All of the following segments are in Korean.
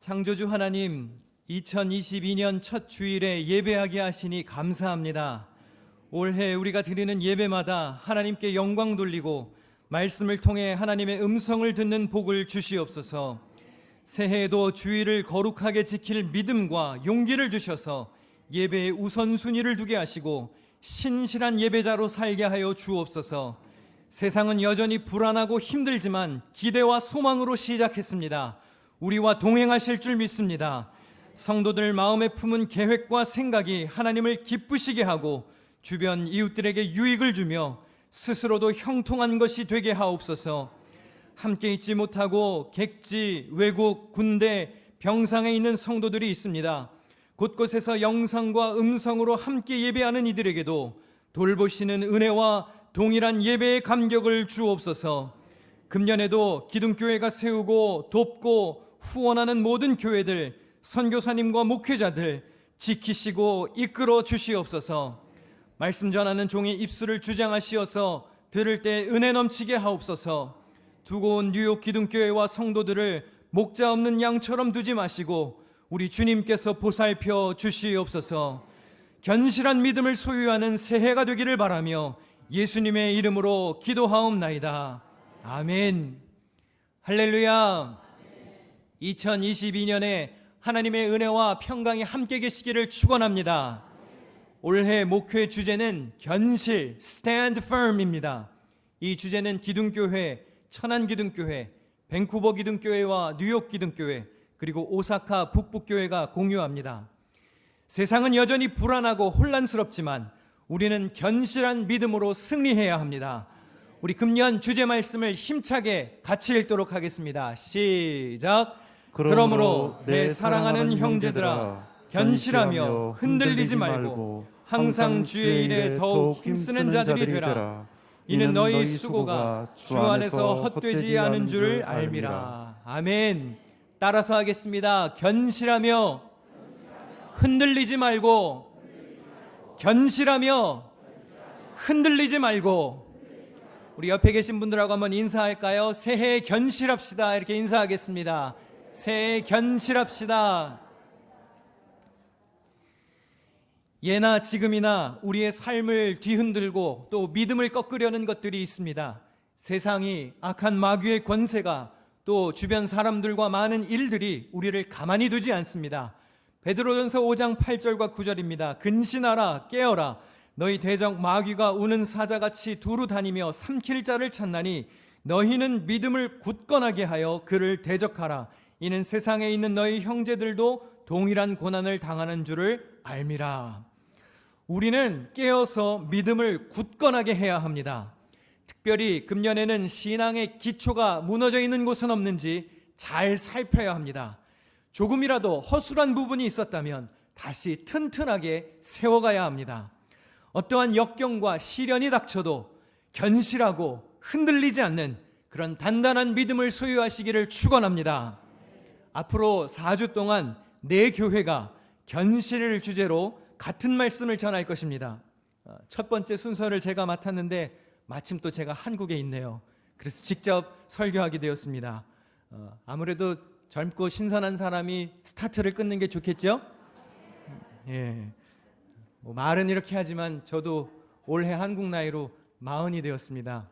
창조주 하나님, 2022년 첫 주일에 예배하게 하시니 감사합니다. 올해 우리가 드리는 예배마다 하나님께 영광 돌리고 말씀을 통해 하나님의 음성을 듣는 복을 주시옵소서. 새해에도 주일을 거룩하게 지킬 믿음과 용기를 주셔서 예배의 우선순위를 두게 하시고 신실한 예배자로 살게 하여 주옵소서. 세상은 여전히 불안하고 힘들지만 기대와 소망으로 시작했습니다. 우리와 동행하실 줄 믿습니다. 성도들 마음에 품은 계획과 생각이 하나님을 기쁘시게 하고 주변 이웃들에게 유익을 주며 스스로도 형통한 것이 되게 하옵소서. 함께 있지 못하고 객지, 외국, 군대, 병상에 있는 성도들이 있습니다. 곳곳에서 영상과 음성으로 함께 예배하는 이들에게도 돌보시는 은혜와 동일한 예배의 감격을 주옵소서. 금년에도 기둥교회가 세우고 돕고 후원하는 모든 교회들, 선교사님과 목회자들 지키시고 이끌어 주시옵소서. 말씀 전하는 종의 입술을 주장하시어서 들을 때 은혜 넘치게 하옵소서. 두고 온 뉴욕 기둥교회와 성도들을 목자 없는 양처럼 두지 마시고 우리 주님께서 보살펴 주시옵소서. 견실한 믿음을 소유하는 새해가 되기를 바라며 예수님의 이름으로 기도하옵나이다. 아멘. 할렐루야. 2022년에 하나님의 은혜와 평강이 함께 계시기를 축원합니다. 올해 목회 주제는 견실, stand firm입니다. 이 주제는 기둥교회, 천안기둥교회, 밴쿠버 기둥교회와 뉴욕 기둥교회, 그리고 오사카 북북교회가 공유합니다. 세상은 여전히 불안하고 혼란스럽지만 우리는 견실한 믿음으로 승리해야 합니다. 우리 금년 주제 말씀을 힘차게 같이 읽도록 하겠습니다. 시작. 그러므로 내 사랑하는 형제들아, 견실하며 흔들리지 말고 항상 주의 일에 더욱 힘쓰는 자들이 되라. 이는 너희 수고가 주 안에서 헛되지 않은 줄 알미라. 아멘. 따라서 하겠습니다. 견실하며 흔들리지 말고, 견실하며 흔들리지 말고. 우리 옆에 계신 분들하고 한번 인사할까요? 새해 견실합시다. 이렇게 인사하겠습니다. 새해 견실합시다. 예나 지금이나 우리의 삶을 뒤흔들고 또 믿음을 꺾으려는 것들이 있습니다. 세상이, 악한 마귀의 권세가, 또 주변 사람들과 많은 일들이 우리를 가만히 두지 않습니다. 베드로전서 5장 8절과 9절입니다. 근신하라, 깨어라. 너희 대적 마귀가 우는 사자같이 두루 다니며 삼킬 자를 찾나니 너희는 믿음을 굳건하게 하여 그를 대적하라. 이는 세상에 있는 너희 형제들도 동일한 고난을 당하는 줄을 알미라. 우리는 깨어서 믿음을 굳건하게 해야 합니다. 특별히 금년에는 신앙의 기초가 무너져 있는 곳은 없는지 잘 살펴야 합니다. 조금이라도 허술한 부분이 있었다면 다시 튼튼하게 세워가야 합니다. 어떠한 역경과 시련이 닥쳐도 견실하고 흔들리지 않는 그런 단단한 믿음을 소유하시기를 축원합니다. 앞으로 4주 동안 내 교회가 견실을 주제로 같은 말씀을 전할 것입니다. 첫 번째 순서를 제가 맡았는데 마침 또 제가 한국에 있네요. 그래서 직접 설교하게 되었습니다. 아무래도 젊고 신선한 사람이 스타트를 끊는 게 좋겠죠? 예. 말은 이렇게 하지만 저도 올해 한국 나이로 40이 되었습니다.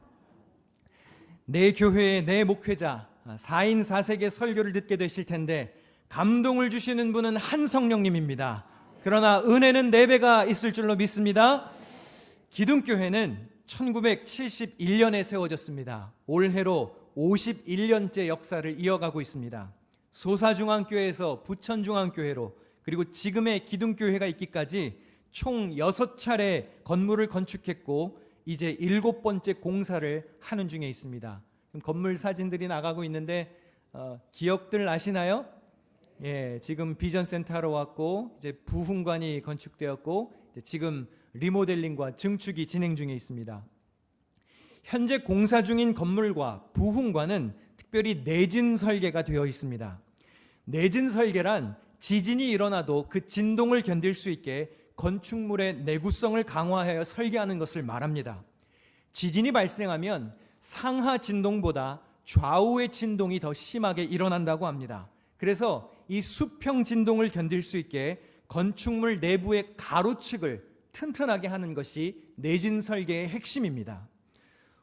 내 교회의 내 목회자 4인 4색의 설교를 듣게 되실 텐데 감동을 주시는 분은 한 성령님입니다. 그러나 은혜는 4배가 있을 줄로 믿습니다. 기둥교회는 1971년에 세워졌습니다. 올해로 51년째 역사를 이어가고 있습니다. 소사중앙교회에서 부천중앙교회로, 그리고 지금의 기둥교회가 있기까지 총 6차례 건물을 건축했고 이제 7번째 공사를 하는 중에 있습니다. 건물 사진들이 나가고 있는데 기억들 아시나요? 예, 지금 비전센터로 왔고 이제 부흥관이 건축되었고 이제 지금 리모델링과 증축이 진행 중에 있습니다. 현재 공사 중인 건물과 부흥관은 특별히 내진 설계가 되어 있습니다. 내진 설계란 지진이 일어나도 그 진동을 견딜 수 있게 건축물의 내구성을 강화하여 설계하는 것을 말합니다. 지진이 발생하면 상하 진동보다 좌우의 진동이 더 심하게 일어난다고 합니다. 그래서 이 수평 진동을 견딜 수 있게 건축물 내부의 가로축을 튼튼하게 하는 것이 내진 설계의 핵심입니다.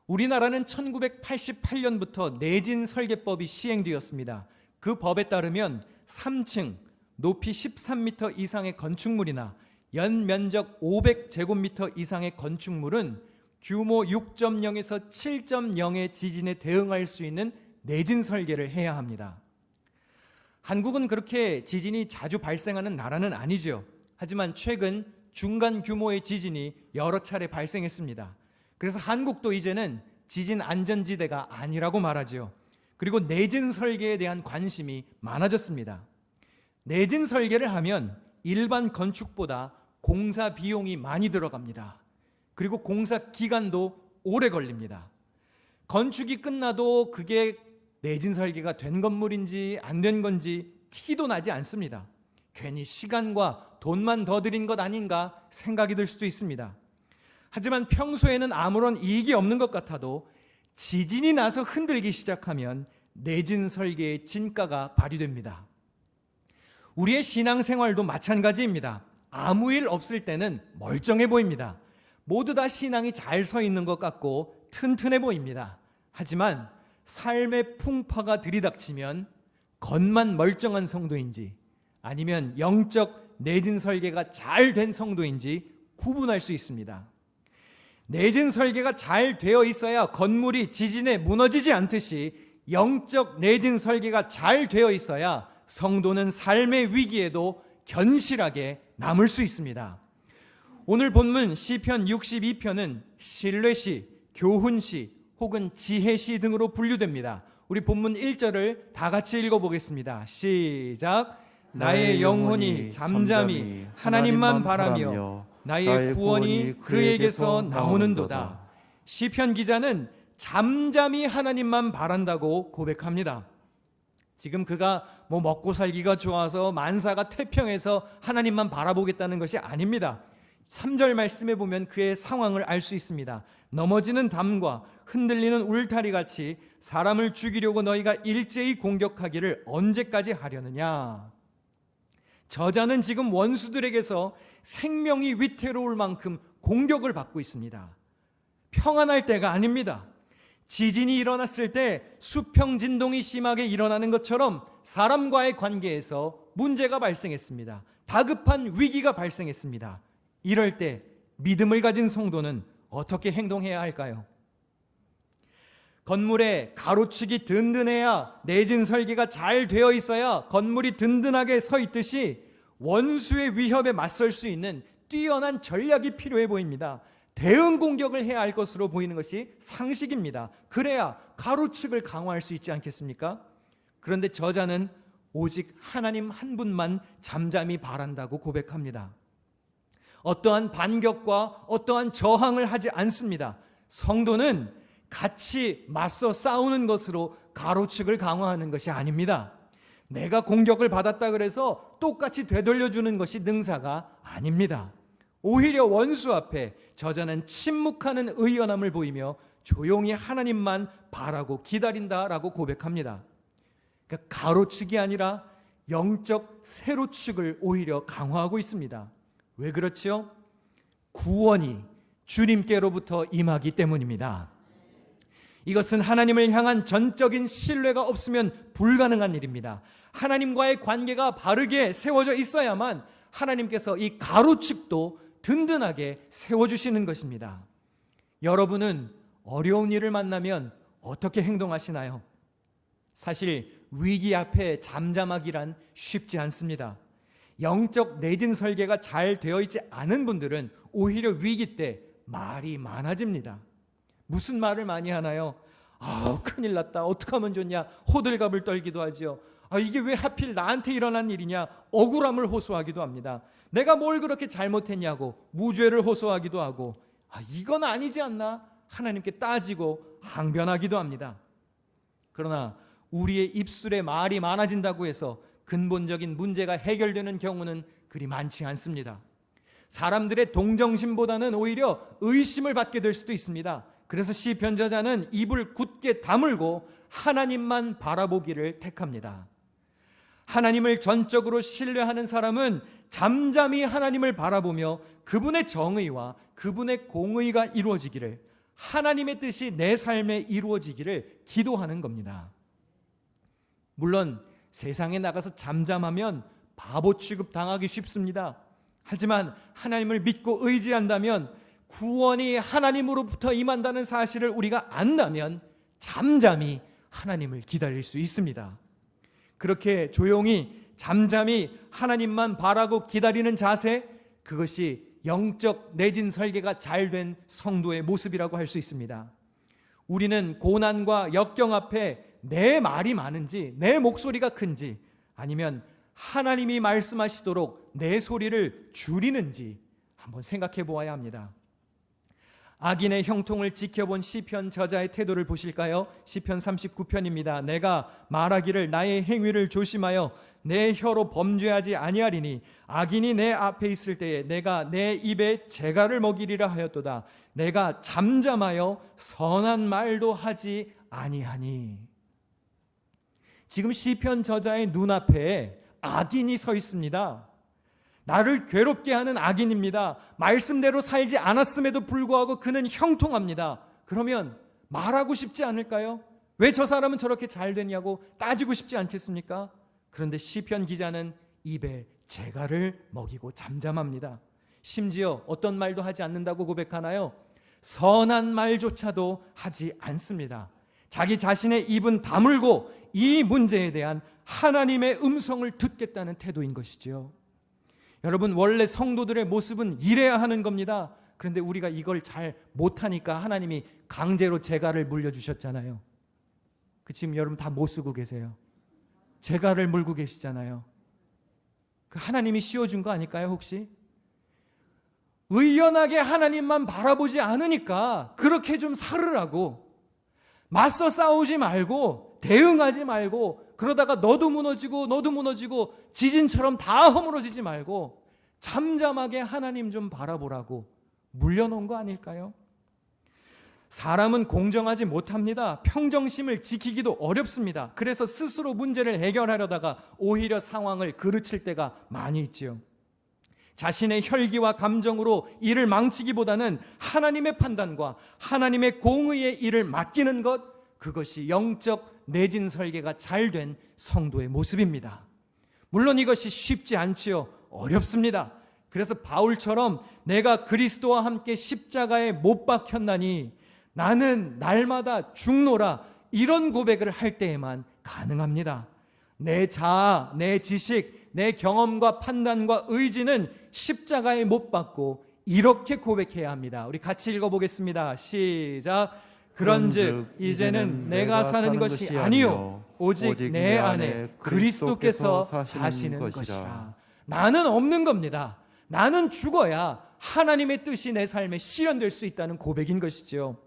우리나라는 1988년부터 내진 설계법이 시행되었습니다. 그 법에 따르면 3층 높이 13m 이상의 건축물이나 연면적 500제곱미터 이상의 건축물은 규모 6.0에서 7.0의 지진에 대응할 수 있는 내진 설계를 해야 합니다. 한국은 그렇게 지진이 자주 발생하는 나라는 아니죠. 하지만 최근 중간 규모의 지진이 여러 차례 발생했습니다. 그래서 한국도 이제는 지진 안전지대가 아니라고 말하죠. 그리고 내진 설계에 대한 관심이 많아졌습니다. 내진 설계를 하면 일반 건축보다 공사 비용이 많이 들어갑니다. 그리고 공사 기간도 오래 걸립니다. 건축이 끝나도 그게 내진 설계가 된 건물인지 안 된 건지 티도 나지 않습니다. 괜히 시간과 돈만 더 들인 것 아닌가 생각이 들 수도 있습니다. 하지만 평소에는 아무런 이익이 없는 것 같아도 지진이 나서 흔들기 시작하면 내진 설계의 진가가 발휘됩니다. 우리의 신앙생활도 마찬가지입니다. 아무 일 없을 때는 멀쩡해 보입니다. 모두 다 신앙이 잘 서 있는 것 같고 튼튼해 보입니다. 하지만 삶의 풍파가 들이닥치면 겉만 멀쩡한 성도인지 아니면 영적 내진 설계가 잘 된 성도인지 구분할 수 있습니다. 내진 설계가 잘 되어 있어야 건물이 지진에 무너지지 않듯이 영적 내진 설계가 잘 되어 있어야 성도는 삶의 위기에도 견실하게 남을 수 있습니다. 오늘 본문 시편 62편은 신뢰시, 교훈시 혹은 지혜시 등으로 분류됩니다. 우리 본문 1절을 다 같이 읽어보겠습니다. 시작. 나의 영혼이 잠잠히 하나님만 바라며 나의 구원이 그에게서 나오는도다. 시편 기자는 잠잠히 하나님만 바란다고 고백합니다. 지금 그가 먹고 살기가 좋아서 만사가 태평해서 하나님만 바라보겠다는 것이 아닙니다. 3절 말씀에 보면 그의 상황을 알 수 있습니다. 넘어지는 담과 흔들리는 울타리 같이 사람을 죽이려고 너희가 일제히 공격하기를 언제까지 하려느냐. 저자는 지금 원수들에게서 생명이 위태로울 만큼 공격을 받고 있습니다. 평안할 때가 아닙니다. 지진이 일어났을 때 수평 진동이 심하게 일어나는 것처럼 사람과의 관계에서 문제가 발생했습니다. 다급한 위기가 발생했습니다. 이럴 때 믿음을 가진 성도는 어떻게 행동해야 할까요? 건물의 가로축이 든든해야 내진 설계가 잘 되어 있어야 건물이 든든하게 서 있듯이 원수의 위협에 맞설 수 있는 뛰어난 전략이 필요해 보입니다. 대응 공격을 해야 할 것으로 보이는 것이 상식입니다. 그래야 가로축을 강화할 수 있지 않겠습니까? 그런데 저자는 오직 하나님 한 분만 잠잠히 바란다고 고백합니다. 어떠한 반격과 어떠한 저항을 하지 않습니다. 성도는 같이 맞서 싸우는 것으로 가로축을 강화하는 것이 아닙니다. 내가 공격을 받았다 그래서 똑같이 되돌려주는 것이 능사가 아닙니다. 오히려 원수 앞에 저자는 침묵하는 의연함을 보이며 조용히 하나님만 바라고 기다린다라고 고백합니다. 그러니까 가로축이 아니라 영적 세로축을 오히려 강화하고 있습니다. 왜 그렇지요? 구원이 주님께로부터 임하기 때문입니다. 이것은 하나님을 향한 전적인 신뢰가 없으면 불가능한 일입니다. 하나님과의 관계가 바르게 세워져 있어야만 하나님께서 이 가로축도 든든하게 세워주시는 것입니다. 여러분은 어려운 일을 만나면 어떻게 행동하시나요? 사실 위기 앞에 잠잠하기란 쉽지 않습니다. 영적 내진 설계가 잘 되어 있지 않은 분들은 오히려 위기 때 말이 많아집니다. 무슨 말을 많이 하나요? 큰일 났다. 어떡하면 좋냐. 호들갑을 떨기도 하죠. 이게 왜 하필 나한테 일어난 일이냐. 억울함을 호소하기도 합니다. 내가 뭘 그렇게 잘못했냐고 무죄를 호소하기도 하고 이건 아니지 않나 하나님께 따지고 항변하기도 합니다. 그러나 우리의 입술에 말이 많아진다고 해서 근본적인 문제가 해결되는 경우는 그리 많지 않습니다. 사람들의 동정심보다는 오히려 의심을 받게 될 수도 있습니다. 그래서 시편 저자는 입을 굳게 다물고 하나님만 바라보기를 택합니다. 하나님을 전적으로 신뢰하는 사람은 잠잠히 하나님을 바라보며 그분의 정의와 그분의 공의가 이루어지기를, 하나님의 뜻이 내 삶에 이루어지기를 기도하는 겁니다. 물론 세상에 나가서 잠잠하면 바보 취급 당하기 쉽습니다. 하지만 하나님을 믿고 의지한다면, 구원이 하나님으로부터 임한다는 사실을 우리가 안다면 잠잠히 하나님을 기다릴 수 있습니다. 그렇게 조용히 잠잠히 하나님만 바라고 기다리는 자세, 그것이 영적 내진 설계가 잘된 성도의 모습이라고 할 수 있습니다. 우리는 고난과 역경 앞에 내 말이 많은지, 내 목소리가 큰지, 아니면 하나님이 말씀하시도록 내 소리를 줄이는지 한번 생각해 보아야 합니다. 악인의 형통을 지켜본 시편 저자의 태도를 보실까요? 시편 39편입니다. 내가 말하기를 나의 행위를 조심하여 내 혀로 범죄하지 아니하리니 악인이 내 앞에 있을 때에 내가 내 입에 재갈을 먹이리라 하였도다. 내가 잠잠하여 선한 말도 하지 아니하니. 지금 시편 저자의 눈앞에 악인이 서 있습니다. 나를 괴롭게 하는 악인입니다. 말씀대로 살지 않았음에도 불구하고 그는 형통합니다. 그러면 말하고 싶지 않을까요? 왜 저 사람은 저렇게 잘 되냐고 따지고 싶지 않겠습니까? 그런데 시편 기자는 입에 재갈을 먹이고 잠잠합니다. 심지어 어떤 말도 하지 않는다고 고백하나요? 선한 말조차도 하지 않습니다. 자기 자신의 입은 다물고 이 문제에 대한 하나님의 음성을 듣겠다는 태도인 것이죠. 여러분, 원래 성도들의 모습은 이래야 하는 겁니다. 그런데 우리가 이걸 잘 못하니까 하나님이 강제로 재갈을 물려주셨잖아요. 지금 여러분 다 못 쓰고 계세요. 재갈을 물고 계시잖아요. 그 하나님이 씌워준 거 아닐까요 혹시? 의연하게 하나님만 바라보지 않으니까 그렇게 좀 살으라고, 맞서 싸우지 말고 대응하지 말고, 그러다가 너도 무너지고 지진처럼 다 허물어지지 말고 잠잠하게 하나님 좀 바라보라고 물려놓은 거 아닐까요? 사람은 공정하지 못합니다. 평정심을 지키기도 어렵습니다. 그래서 스스로 문제를 해결하려다가 오히려 상황을 그르칠 때가 많이 있지요. 자신의 혈기와 감정으로 일을 망치기보다는 하나님의 판단과 하나님의 공의의 일을 맡기는 것, 그것이 영적 내진 설계가 잘된 성도의 모습입니다. 물론 이것이 쉽지 않지요. 어렵습니다. 그래서 바울처럼 내가 그리스도와 함께 십자가에 못 박혔나니 나는 날마다 죽노라, 이런 고백을 할 때에만 가능합니다. 내 자아, 내 지식, 내 경험과 판단과 의지는 십자가에 못 박고 이렇게 고백해야 합니다. 우리 같이 읽어보겠습니다. 시작. 그런즉 이제는 내가 사는 것이 아니요 오직 내 안에 그리스도께서 사시는 것이라. 나는 없는 겁니다. 나는 죽어야 하나님의 뜻이 내 삶에 실현될 수 있다는 고백인 것이죠.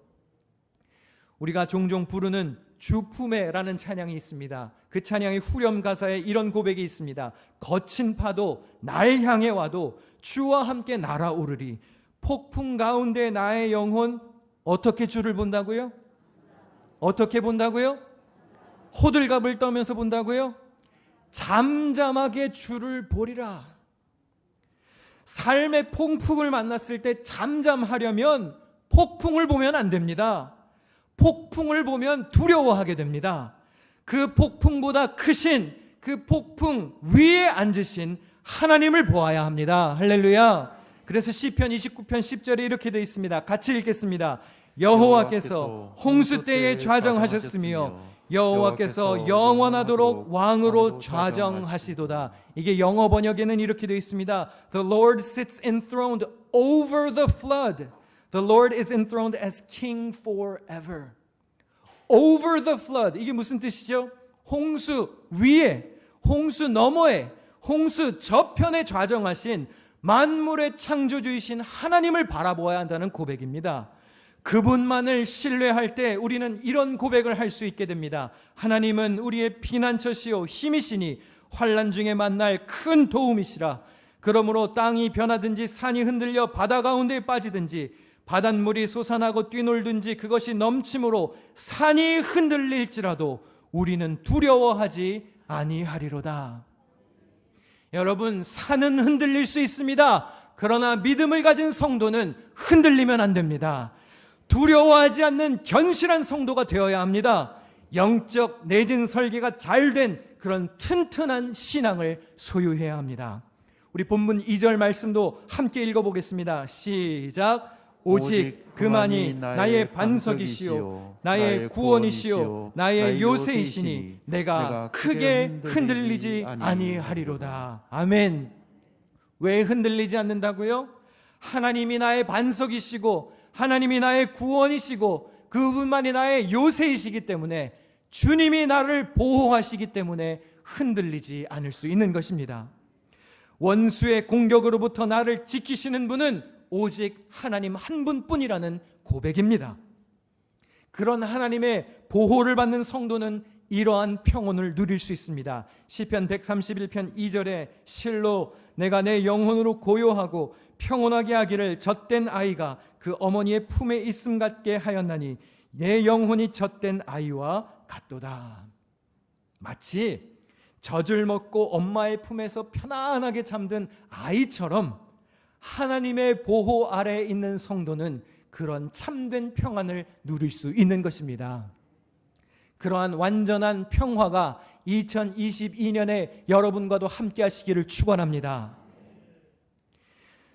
우리가 종종 부르는 주품에라는 찬양이 있습니다. 그 찬양의 후렴 가사에 이런 고백이 있습니다. 거친 파도 날 향해 와도 주와 함께 날아오르리. 폭풍 가운데 나의 영혼 어떻게 주를 본다고요? 어떻게 본다고요? 호들갑을 떨면서 본다고요? 잠잠하게 주를 보리라. 삶의 폭풍을 만났을 때 잠잠하려면 폭풍을 보면 안 됩니다. 폭풍을 보면 두려워하게 됩니다. 그 폭풍보다 크신, 그 폭풍 위에 앉으신 하나님을 보아야 합니다. 할렐루야. 그래서 시편 29편 10절에 이렇게 되어 있습니다. 같이 읽겠습니다. 여호와께서 홍수 때에 좌정하셨으며 여호와께서 영원하도록 왕으로 좌정하시도다. 이게 영어 번역에는 이렇게 되어 있습니다. The Lord sits enthroned over the flood. The Lord is enthroned as king forever. Over the flood. 이게 무슨 뜻이죠? 홍수 위에, 홍수 너머에, 홍수 저편에 좌정하신 만물의 창조주이신 하나님을 바라보아야 한다는 고백입니다. 그분만을 신뢰할 때 우리는 이런 고백을 할 수 있게 됩니다. 하나님은 우리의 피난처시요 힘이시니 환난 중에 만날 큰 도움이시라. 그러므로 땅이 변하든지 산이 흔들려 바다 가운데에 빠지든지 바닷물이 솟아나고 뛰놀든지 그것이 넘침으로 산이 흔들릴지라도 우리는 두려워하지 아니하리로다. 여러분, 산은 흔들릴 수 있습니다. 그러나 믿음을 가진 성도는 흔들리면 안 됩니다. 두려워하지 않는 견실한 성도가 되어야 합니다. 영적 내진 설계가 잘된 그런 튼튼한 신앙을 소유해야 합니다. 우리 본문 2절 말씀도 함께 읽어보겠습니다. 시작. 오직 그만이 나의 반석이시요 나의 구원이시요 나의 요새이시니 내가 크게 흔들리지 아니하리로다. 아멘. 왜 흔들리지 않는다고요? 하나님이 나의 반석이시고 하나님이 나의 구원이시고 그분만이 나의 요새이시기 때문에, 주님이 나를 보호하시기 때문에 흔들리지 않을 수 있는 것입니다. 원수의 공격으로부터 나를 지키시는 분은 오직 하나님 한 분뿐이라는 고백입니다. 그런 하나님의 보호를 받는 성도는 이러한 평온을 누릴 수 있습니다. 시편 131편 2절에 실로 내가 내 영혼으로 고요하고 평온하게 하기를 젖된 아이가 그 어머니의 품에 있음 같게 하였나니 내 영혼이 젖된 아이와 같도다. 마치 젖을 먹고 엄마의 품에서 편안하게 잠든 아이처럼 하나님의 보호 아래에 있는 성도는 그런 참된 평안을 누릴 수 있는 것입니다. 그러한 완전한 평화가 2022년에 여러분과도 함께 하시기를 축원합니다.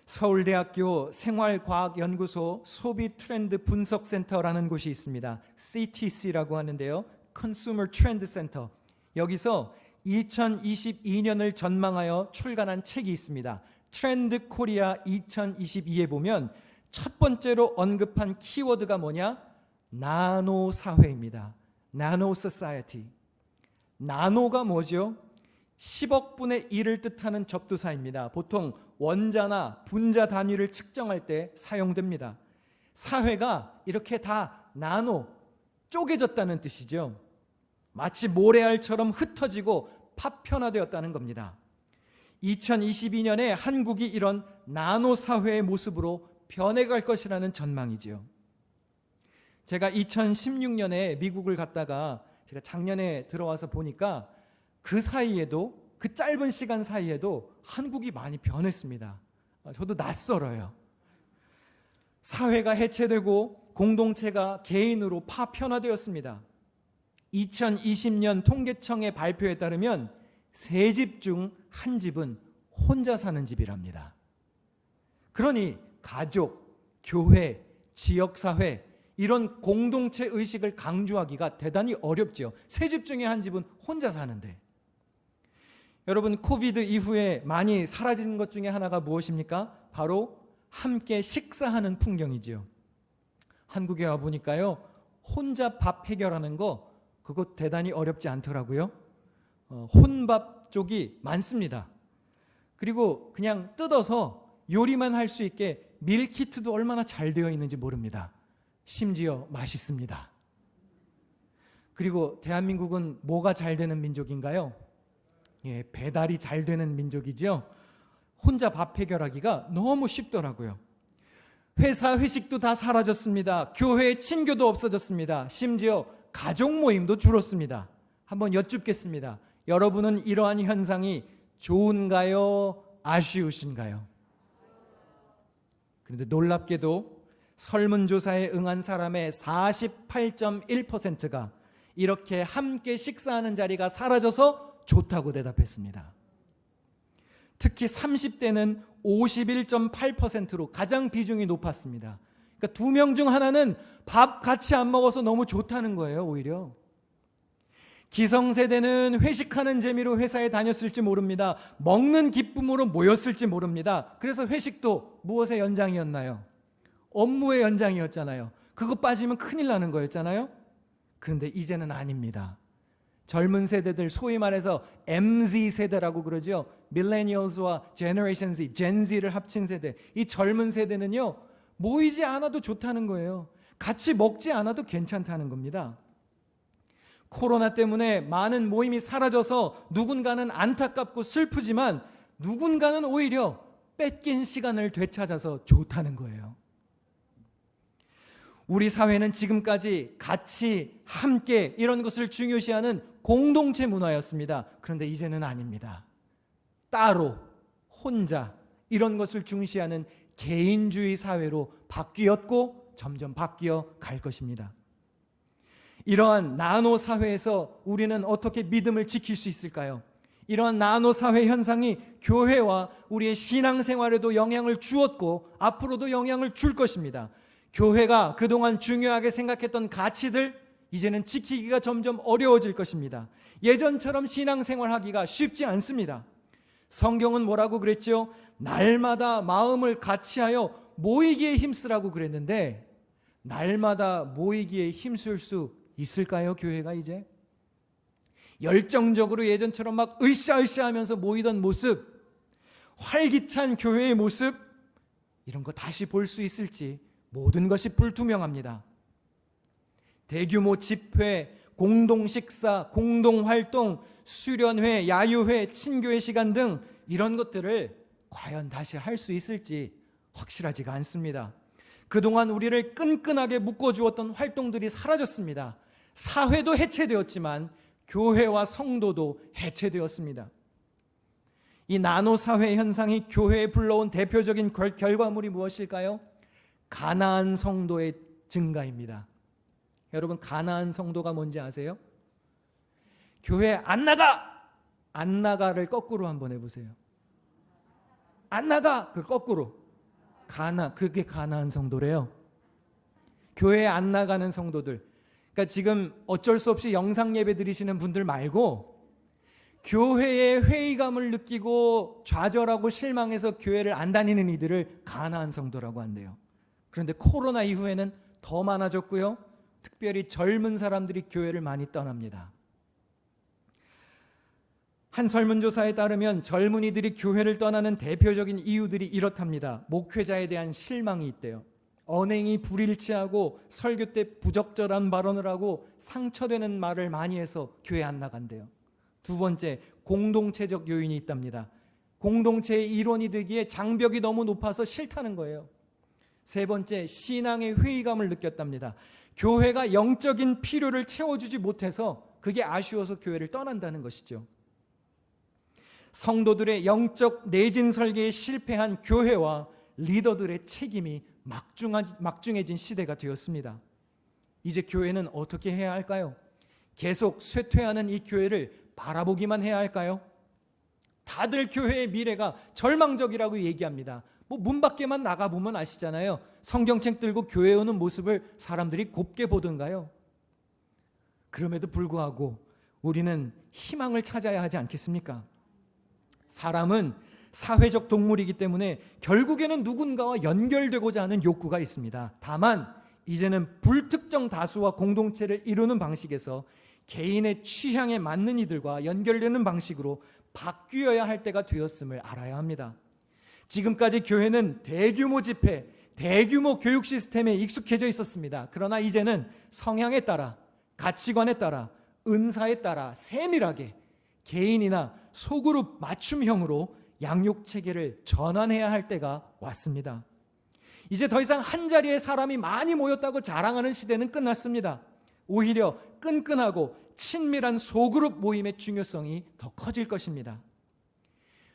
서울대학교 생활과학연구소 소비 트렌드 분석센터라는 곳이 있습니다. CTC라고 하는데요. Consumer Trend Center. 여기서 2022년을 전망하여 출간한 책이 있습니다. 트렌드 코리아 2022에 보면 첫 번째로 언급한 키워드가 뭐냐? 나노 사회입니다. 나노 소사이어티. 나노가 뭐죠? 10억 분의 1을 뜻하는 접두사입니다. 보통 원자나 분자 단위를 측정할 때 사용됩니다. 사회가 이렇게 다 나노, 쪼개졌다는 뜻이죠. 마치 모래알처럼 흩어지고 파편화되었다는 겁니다. 2022년에 한국이 이런 나노 사회의 모습으로 변해갈 것이라는 전망이지요. 제가 2016년에 미국을 갔다가 제가 작년에 들어와서 보니까 그 사이에도, 그 짧은 시간 사이에도 한국이 많이 변했습니다. 저도 낯설어요. 사회가 해체되고 공동체가 개인으로 파편화되었습니다. 2020년 통계청의 발표에 따르면 3집 중 1집은 혼자 사는 집이랍니다. 그러니 가족, 교회, 지역사회 이런 공동체 의식을 강조하기가 대단히 어렵죠. 3집 중에 1집은 혼자 사는데. 여러분, 코비드 이후에 많이 사라진 것 중에 하나가 무엇입니까? 바로 함께 식사하는 풍경이죠. 한국에 와 보니까요, 혼자 밥 해결하는 거 그거 대단히 어렵지 않더라고요. 혼밥 쪽이 많습니다. 그리고 그냥 뜯어서 요리만 할 수 있게 밀키트도 얼마나 잘 되어 있는지 모릅니다. 심지어 맛있습니다. 그리고 대한민국은 뭐가 잘 되는 민족인가요? 예, 배달이 잘 되는 민족이죠. 혼자 밥 해결하기가 너무 쉽더라고요. 회사 회식도 다 사라졌습니다. 교회 친교도 없어졌습니다. 심지어 가족 모임도 줄었습니다. 한번 여쭙겠습니다. 여러분은 이러한 현상이 좋은가요? 아쉬우신가요? 그런데 놀랍게도 설문조사에 응한 사람의 48.1%가 이렇게 함께 식사하는 자리가 사라져서 좋다고 대답했습니다. 특히 30대는 51.8%로 가장 비중이 높았습니다. 그러니까 2명 중 하나는 밥 같이 안 먹어서 너무 좋다는 거예요. 오히려 기성세대는 회식하는 재미로 회사에 다녔을지 모릅니다. 먹는 기쁨으로 모였을지 모릅니다. 그래서 회식도 무엇의 연장이었나요? 업무의 연장이었잖아요. 그거 빠지면 큰일 나는 거였잖아요. 그런데 이제는 아닙니다. 젊은 세대들, 소위 말해서 MZ 세대라고 그러죠. 밀레니얼스와 제너레이션 Z, Gen Z를 합친 세대. 이 젊은 세대는요, 모이지 않아도 좋다는 거예요. 같이 먹지 않아도 괜찮다는 겁니다. 코로나 때문에 많은 모임이 사라져서 누군가는 안타깝고 슬프지만 누군가는 오히려 뺏긴 시간을 되찾아서 좋다는 거예요. 우리 사회는 지금까지 같이, 함께 이런 것을 중요시하는 공동체 문화였습니다. 그런데 이제는 아닙니다. 따로, 혼자 이런 것을 중시하는 개인주의 사회로 바뀌었고 점점 바뀌어 갈 것입니다. 이러한 나노 사회에서 우리는 어떻게 믿음을 지킬 수 있을까요? 이러한 나노 사회 현상이 교회와 우리의 신앙생활에도 영향을 주었고 앞으로도 영향을 줄 것입니다. 교회가 그동안 중요하게 생각했던 가치들 이제는 지키기가 점점 어려워질 것입니다. 예전처럼 신앙생활하기가 쉽지 않습니다. 성경은 뭐라고 그랬죠? 날마다 마음을 같이하여 모이기에 힘쓰라고 그랬는데 날마다 모이기에 힘쓸 수 있을까요? 교회가 이제 열정적으로 예전처럼 막 으쌰으쌰 하면서 모이던 모습, 활기찬 교회의 모습 이런 거 다시 볼 수 있을지 모든 것이 불투명합니다. 대규모 집회, 공동 식사, 공동 활동, 수련회, 야유회, 친교회 시간 등 이런 것들을 과연 다시 할 수 있을지 확실하지가 않습니다. 그동안 우리를 끈끈하게 묶어주었던 활동들이 사라졌습니다. 사회도 해체되었지만 교회와 성도도 해체되었습니다. 이 나노 사회 현상이 교회에 불러온 대표적인 결과물이 무엇일까요? 가나안 성도의 증가입니다. 여러분, 가나안 성도가 뭔지 아세요? 교회 안 나가! 안 나가를 거꾸로 한번 해보세요. 안 나가! 그 거꾸로. 그게 가나안 성도래요. 교회에 안 나가는 성도들. 그러니까 지금 어쩔 수 없이 영상 예배 드리시는 분들 말고 교회의 회의감을 느끼고 좌절하고 실망해서 교회를 안 다니는 이들을 가나안 성도라고 한대요. 그런데 코로나 이후에는 더 많아졌고요. 특별히 젊은 사람들이 교회를 많이 떠납니다. 한 설문조사에 따르면 젊은이들이 교회를 떠나는 대표적인 이유들이 이렇답니다. 목회자에 대한 실망이 있대요. 언행이 불일치하고 설교 때 부적절한 발언을 하고 상처되는 말을 많이 해서 교회 안 나간대요. 두 번째, 공동체적 요인이 있답니다. 공동체의 일원이 되기에 장벽이 너무 높아서 싫다는 거예요. 세 번째, 신앙의 회의감을 느꼈답니다. 교회가 영적인 필요를 채워주지 못해서 그게 아쉬워서 교회를 떠난다는 것이죠. 성도들의 영적 내진 설계에 실패한 교회와 리더들의 책임이 막중해진 시대가 되었습니다. 이제 교회는 어떻게 해야 할까요? 계속 쇠퇴하는 이 교회를 바라보기만 해야 할까요? 다들 교회의 미래가 절망적이라고 얘기합니다. 문 밖에만 나가보면 아시잖아요. 성경책 들고 교회에 오는 모습을 사람들이 곱게 보던가요? 그럼에도 불구하고 우리는 희망을 찾아야 하지 않겠습니까? 사람은 사회적 동물이기 때문에 결국에는 누군가와 연결되고자 하는 욕구가 있습니다. 다만 이제는 불특정 다수와 공동체를 이루는 방식에서 개인의 취향에 맞는 이들과 연결되는 방식으로 바뀌어야 할 때가 되었음을 알아야 합니다. 지금까지 교회는 대규모 집회, 대규모 교육 시스템에 익숙해져 있었습니다. 그러나 이제는 성향에 따라, 가치관에 따라, 은사에 따라 세밀하게 개인이나 소그룹 맞춤형으로 양육 체계를 전환해야 할 때가 왔습니다. 이제 더 이상 한 자리에 사람이 많이 모였다고 자랑하는 시대는 끝났습니다. 오히려 끈끈하고 친밀한 소그룹 모임의 중요성이 더 커질 것입니다.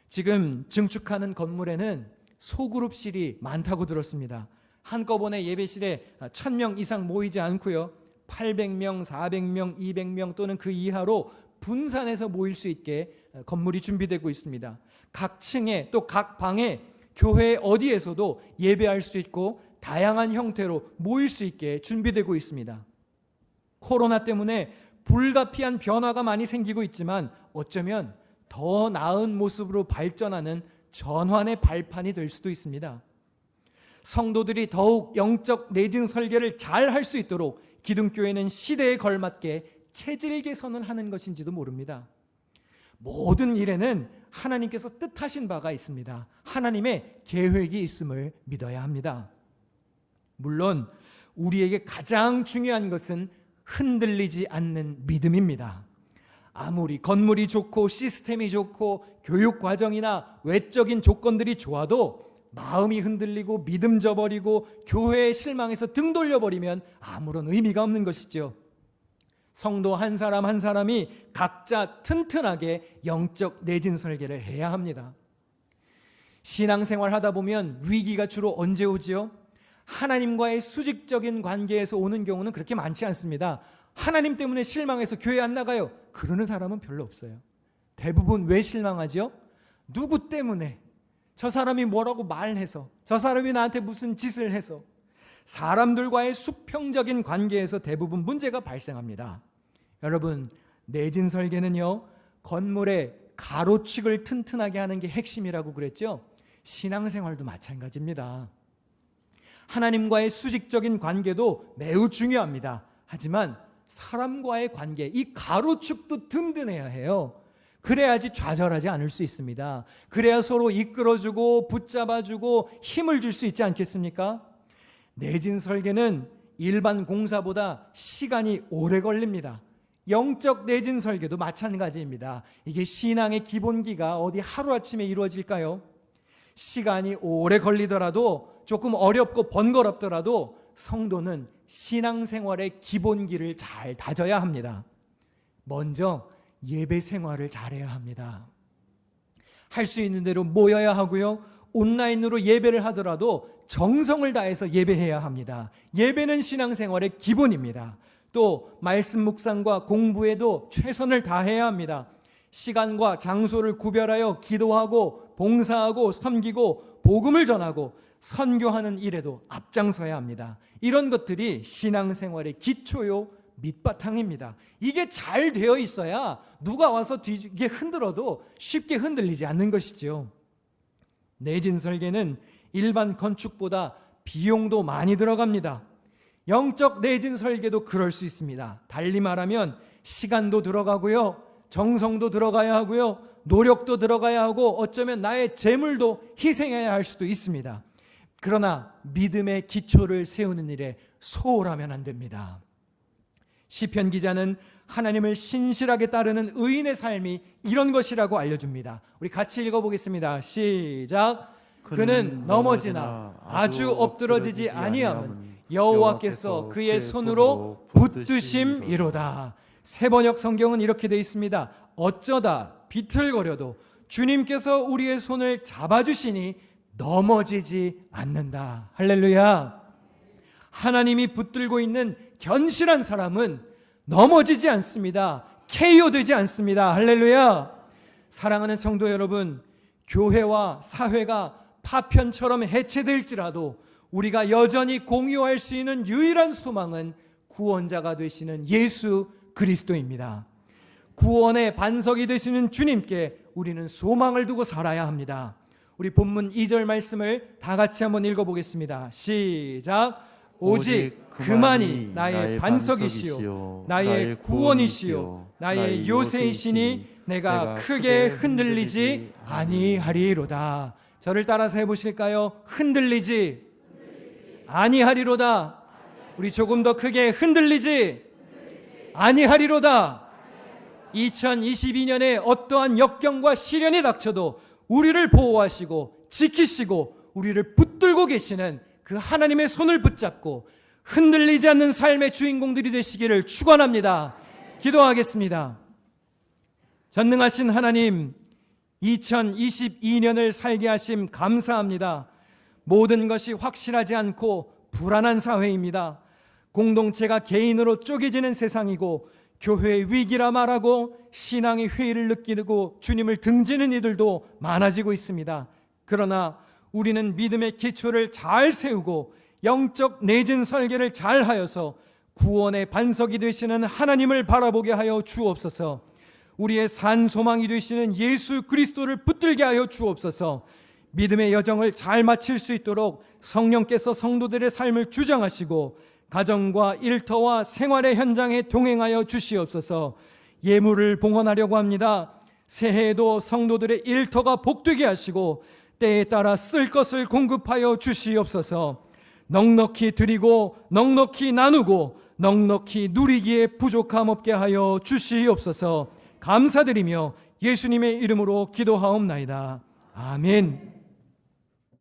지금 증축하는 건물에는 소그룹실이 많다고 들었습니다. 한꺼번에 예배실에 1000명 이상 모이지 않고요. 800명, 400명, 200명 또는 그 이하로 분산해서 모일 수 있게 건물이 준비되고 있습니다. 각 층에 또 각 방에 교회 어디에서도 예배할 수 있고 다양한 형태로 모일 수 있게 준비되고 있습니다. 코로나 때문에 불가피한 변화가 많이 생기고 있지만 어쩌면 더 나은 모습으로 발전하는 전환의 발판이 될 수도 있습니다. 성도들이 더욱 영적 내진 설계를 잘 할 수 있도록 기둥교회는 시대에 걸맞게 체질 개선을 하는 것인지도 모릅니다. 모든 일에는 하나님께서 뜻하신 바가 있습니다. 하나님의 계획이 있음을 믿어야 합니다. 물론 우리에게 가장 중요한 것은 흔들리지 않는 믿음입니다. 아무리 건물이 좋고 시스템이 좋고 교육 과정이나 외적인 조건들이 좋아도 마음이 흔들리고 믿음 저버리고 교회에 실망해서 등 돌려버리면 아무런 의미가 없는 것이죠. 성도 한 사람 한 사람이 각자 튼튼하게 영적 내진 설계를 해야 합니다. 신앙생활 하다 보면 위기가 주로 언제 오지요? 하나님과의 수직적인 관계에서 오는 경우는 그렇게 많지 않습니다. 하나님 때문에 실망해서 교회 안 나가요. 그러는 사람은 별로 없어요. 대부분 왜 실망하지요? 누구 때문에, 저 사람이 뭐라고 말해서, 저 사람이 나한테 무슨 짓을 해서, 사람들과의 수평적인 관계에서 대부분 문제가 발생합니다. 여러분, 내진 설계는요, 건물의 가로축을 튼튼하게 하는 게 핵심이라고 그랬죠? 신앙생활도 마찬가지입니다. 하나님과의 수직적인 관계도 매우 중요합니다. 하지만 사람과의 관계, 이 가로축도 든든해야 해요. 그래야지 좌절하지 않을 수 있습니다. 그래야 서로 이끌어주고 붙잡아주고 힘을 줄 수 있지 않겠습니까? 내진 설계는 일반 공사보다 시간이 오래 걸립니다. 영적 내진 설계도 마찬가지입니다. 이게 신앙의 기본기가 어디 하루아침에 이루어질까요? 시간이 오래 걸리더라도, 조금 어렵고 번거롭더라도 성도는 신앙생활의 기본기를 잘 다져야 합니다. 먼저 예배 생활을 잘해야 합니다. 할 수 있는 대로 모여야 하고요, 온라인으로 예배를 하더라도 정성을 다해서 예배해야 합니다. 예배는 신앙생활의 기본입니다. 또 말씀 묵상과 공부에도 최선을 다해야 합니다. 시간과 장소를 구별하여 기도하고 봉사하고 섬기고 복음을 전하고 선교하는 일에도 앞장서야 합니다. 이런 것들이 신앙생활의 기초요, 밑바탕입니다. 이게 잘 되어 있어야 누가 와서 이게 흔들어도 쉽게 흔들리지 않는 것이죠. 내진 설계는 일반 건축보다 비용도 많이 들어갑니다. 영적 내진 설계도 그럴 수 있습니다. 달리 말하면 시간도 들어가고요, 정성도 들어가야 하고요, 노력도 들어가야 하고, 어쩌면 나의 재물도 희생해야 할 수도 있습니다. 그러나 믿음의 기초를 세우는 일에 소홀하면 안 됩니다. 시편 기자는 하나님을 신실하게 따르는 의인의 삶이 이런 것이라고 알려줍니다. 우리 같이 읽어보겠습니다. 시작. 그는 넘어지나 아주 엎드러지지 아니함은 여호와께서 그의 손으로 붙드심이로다. 세번역 성경은 이렇게 되어 있습니다. 어쩌다 비틀거려도 주님께서 우리의 손을 잡아주시니 넘어지지 않는다. 할렐루야. 하나님이 붙들고 있는 견실한 사람은 넘어지지 않습니다. KO되지 않습니다. 할렐루야. 사랑하는 성도 여러분, 교회와 사회가 파편처럼 해체될지라도 우리가 여전히 공유할 수 있는 유일한 소망은 구원자가 되시는 예수 그리스도입니다. 구원의 반석이 되시는 주님께 우리는 소망을 두고 살아야 합니다. 우리 본문 2절 말씀을 다 같이 한번 읽어보겠습니다. 시작. 오직 그만이 나의 반석이시요 나의 구원이시요 나의 요새이시니 내가 크게 흔들리지 아니하리로다. 저를 따라서 해보실까요? 흔들리지 아니하리로다. 우리 조금 더 크게 흔들리지 아니하리로다. 2022년에 어떠한 역경과 시련이 닥쳐도 우리를 보호하시고 지키시고 우리를 붙들고 계시는 그 하나님의 손을 붙잡고 흔들리지 않는 삶의 주인공들이 되시기를 축원합니다. 기도하겠습니다. 전능하신 하나님, 2022년을 살게 하심 감사합니다. 모든 것이 확실하지 않고 불안한 사회입니다. 공동체가 개인으로 쪼개지는 세상이고 교회의 위기라 말하고 신앙의 회의를 느끼고 주님을 등지는 이들도 많아지고 있습니다. 그러나 우리는 믿음의 기초를 잘 세우고 영적 내진 설계를 잘 하여서 구원의 반석이 되시는 하나님을 바라보게 하여 주옵소서. 우리의 산 소망이 되시는 예수 그리스도를 붙들게 하여 주옵소서. 믿음의 여정을 잘 마칠 수 있도록 성령께서 성도들의 삶을 주장하시고 가정과 일터와 생활의 현장에 동행하여 주시옵소서. 예물을 봉헌하려고 합니다. 새해에도 성도들의 일터가 복되게 하시고 때에 따라 쓸 것을 공급하여 주시옵소서. 넉넉히 드리고 넉넉히 나누고 넉넉히 누리기에 부족함 없게 하여 주시옵소서. 감사드리며 예수님의 이름으로 기도하옵나이다. 아멘.